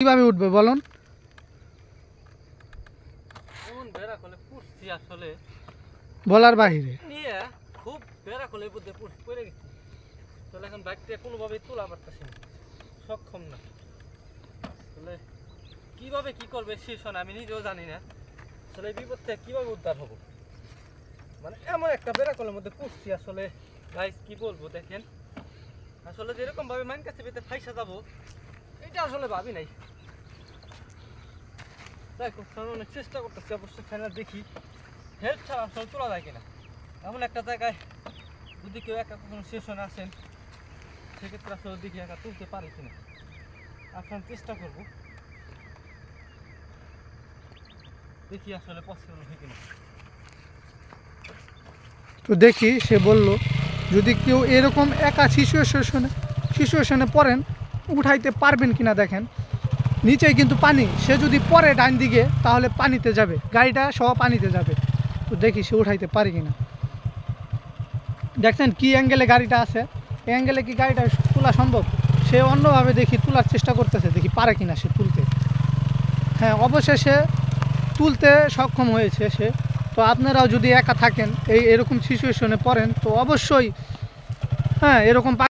কিভাবে উঠবে বলুন? এমন বেড়া কলে পুষছি আসলে বলার বাহিরে। নিয়ে খুব বেড়া কলে বুঝতে পড়ে গেছি। তাহলে এখন বাইকটা কোনোভাবেই তোলা পারতেছি না, সক্ষম না। তাহলে কিভাবে কি করবে শেষ হয় আমি নিজেও জানি না। আসলে এই বিপদ থেকে কিভাবে উদ্ধার হবো, মানে এমন একটা বেড়া কলের মধ্যে পুষছি আসলে গাইস কি বলবো দেখেন। আসলে যেরকম ভাবে মাইন কাছে পেতে ফাইসা যাবো এটা আসলে ভাবি নাই। দেখো আমি অনেক চেষ্টা করতেছি, অবশ্যই ফাইনাল দেখি হেল্প ছাড়া আসলে তোলা যায় কিনা। এমন একটা জায়গায় যদি কেউ একা কখনো সেশনে আসেন সেক্ষেত্রে আসলে দেখি একা তুলতে পারি কিনা। আপনার চেষ্টা করবো, দেখি আসলে পসিবল হয় কিনা। তো দেখি সে বলল যদি কেউ এরকম একা সিচুয়েশনে পড়েন উঠাইতে পারবেন কিনা। দেখেন নিচে কিন্তু পানি, সে যদি পড়ে ডান দিকে তাহলে পানিতে যাবে, গাড়িটা সহ পানিতে যাবে। তো দেখি সে উঠাইতে পারে কিনা। দেখছেন কি অ্যাঙ্গেলে গাড়িটা আছে, এই অ্যাঙ্গেলে কি গাড়িটা তোলা সম্ভব? সে অন্যভাবে দেখি তোলার চেষ্টা করতেছে, দেখি পারে কিনা সে তুলতে। হ্যাঁ, অবশেষে তুলতে সক্ষম হয়েছে সে। তো আপনারাও যদি একা থাকেন এরকম সিচুয়েশনে পড়েন তো অবশ্যই এরকম